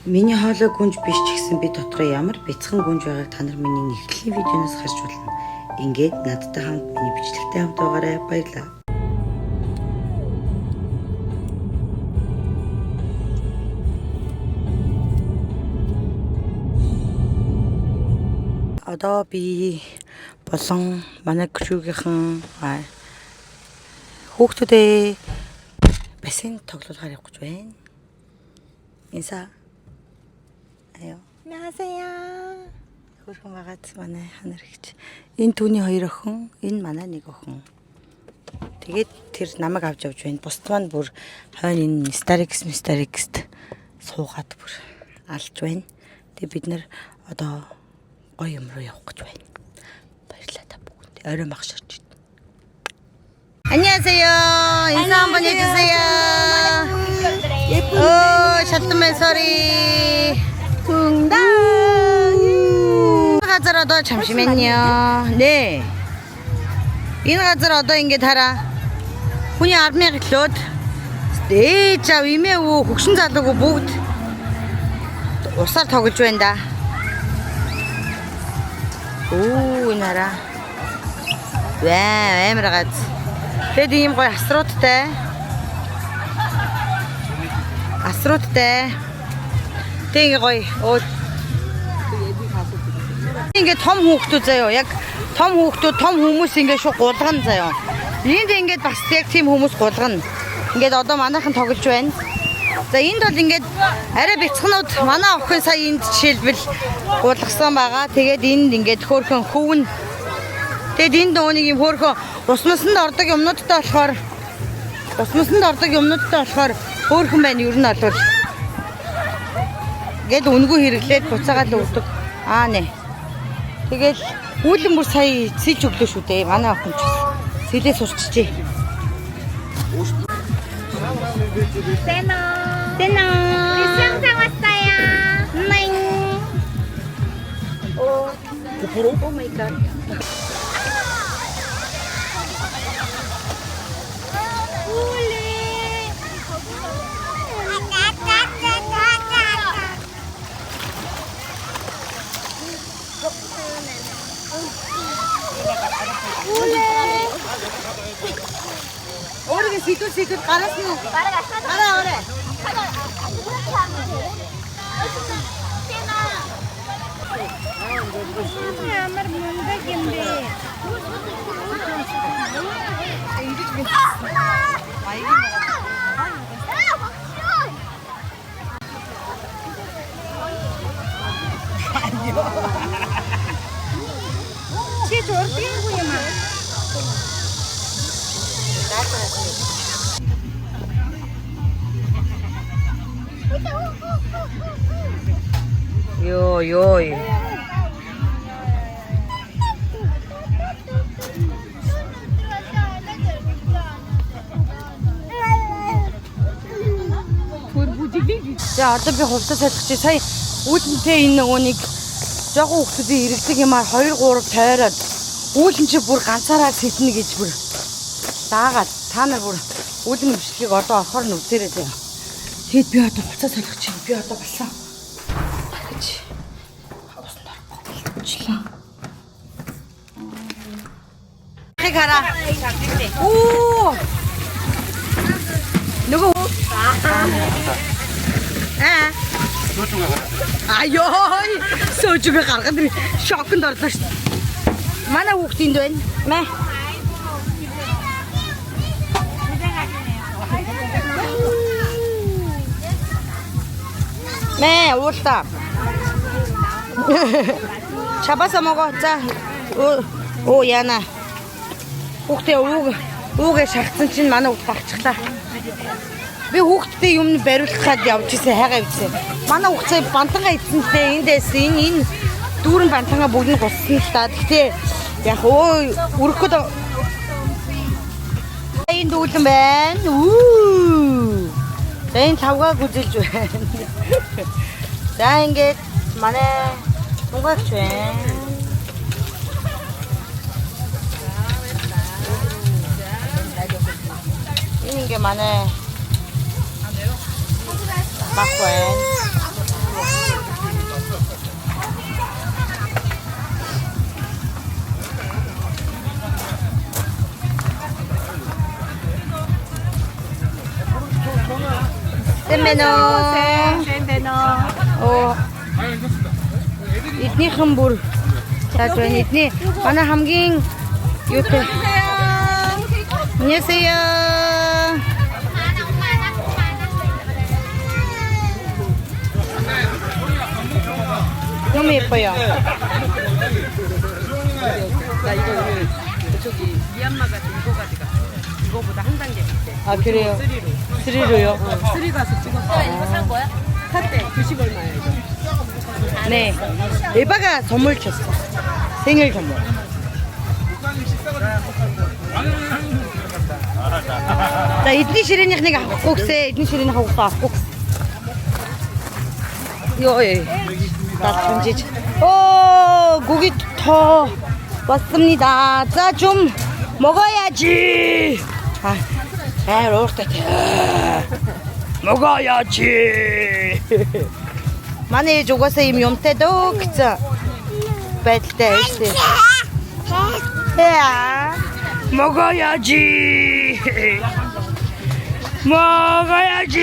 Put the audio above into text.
Миний хоолой гүнж биш ч гэсэн би дотроо ямар бяцхан гүнж байгааг та нар миний нэгтгэлийн видеоноос харж болно. Ингээд надтай хамт миний бичлэгтэй хамт байгаарай. Баярлалаа. Одоо би болон манай крүүгийнхэн хүүхдүүдээ бассейн тоглуулахаар явах гэж байна. Инса. Аяа. 안녕하세요. хөрхөн байгаад манай ханар гэж. Энэ түүний хоёр охин, энэ манай нэг охин. Тэгээд тэр намайг авч явж байна. Бусд маань бүр хойно энэ Starix-ст суугаад бүр алж байна. Тэгээд бид нэр одоо гоё юм руу явах гэж байна. Баярлалаа та бүгд. Орой магшарч байна. 안녕하세요. 인사 한번 해주세요. 오, 샷드맨 소리. 붕당. 가져라도 잠시만요. 네. Энэ газар одоо ингэ хараа. Хүний 10,000 гэлөөд ээж аав эмээ өвөө хөгшин залуугүй бүгд усаар тоглож байна да. Оо энэ хараа. Ваа амар гад. Тэгэд ийм гоё асрууттай. Тэг гоё. Ингээ том хүүхдүүд заяа. Яг том хүүхдүүд, том хүмүүс ингээ шууд гулгана заяа. Энд ингээд бас яг тийм хүмүүс гулгана. Ингээд одоо манайхан тоглож байна. За энд бол ингээд арай бяцхнууд манай охин сая энд жишээлбэл гулгасан байгаа. Тэгээд энд ингээд хөөрхөн хөвн. Тэгээд энд нөөник юм хөөрхөн усмасанд ордог юмнуудтай болохоор хөөрхөн байна ер нь бол. Ингээд үнгүй хэрэглээд буцаагаад л өгдөг. Нэ. Тэгэл үүлэн бүр сая сэлж өглөө шүү дээ. Манай охин ч сэлээ сурчжээ. Сено. Присянг 왔어요. Oh my god. 오르게 시끌시끌 깔았어. 깔아 오래. আমার মনটা কেমনে ছি চড়তে হুই মা 요요. За одоо би хувцас салах чи сая үүлэнтэй энэ нөгөөнийг жоохон хүмүүсийн иргэдэг юмар 2 3 тойроод үүлэн чи бүр ганцаараа сэтнэ гэж бүр даагаад та нар бүр үүлэн бичлэгийг одоо орохоор нь үзээрэй заяа. Тэгэд би одоо хувцас салах чи би одоо болсон. Гэж хавсан орчихлаа. Хэг хараа. Оо. Нөгөө Аяа, сөөжгөө гаргаад шоконд орлоо шүү. Манай хүүхдинд байна. Мэ, уулта. Чабаса могоо. За. Оо яна. Хүүхдээ уугээ шахсан чинь манай хүүхд багчлаа. Би хүүхдтэй юм бариулах гад явж исэн хайгаа ивсэн. Манай хүүхд бантангаа идсэнтэй эндээс энэ дүүрэн бантангаа бүгд нь гуссан л та. Гэхдээ яг өрөхгүй энэ дүүлэн байна. Энэ тавгаа гүзэлж байна. За ингээд манай мунгаач байна. Энэ ингээ манай Bakwen. Semeno. Oh. Itni khambur. 자주엔 itni. Mana hamging. 요때. 안녕하세요. 너무 예뻐요. 나 이거 오늘 저기 미얀마 가서 이거 가져가. 이거보다 한 단계 밑에. 아 그래요? 3로. 3로요? 3 가서 찍었어. 이거 산 거야? 샀대. 90 얼마야 이거? 네. 에바가 선물 줬어. 생일 선물. 자, 이틀 시간이 내가 꼭세. 이틀 시간이 하고 가. 꼭. 이거 나 전지. 오, 고기 더 왔습니다. 자, 좀 먹어야지. 아, 이렇게 먹어야지. 만에 죽어서 임용 때도 그저 뺄때 있어. 야, 먹어야지. 먹어야지.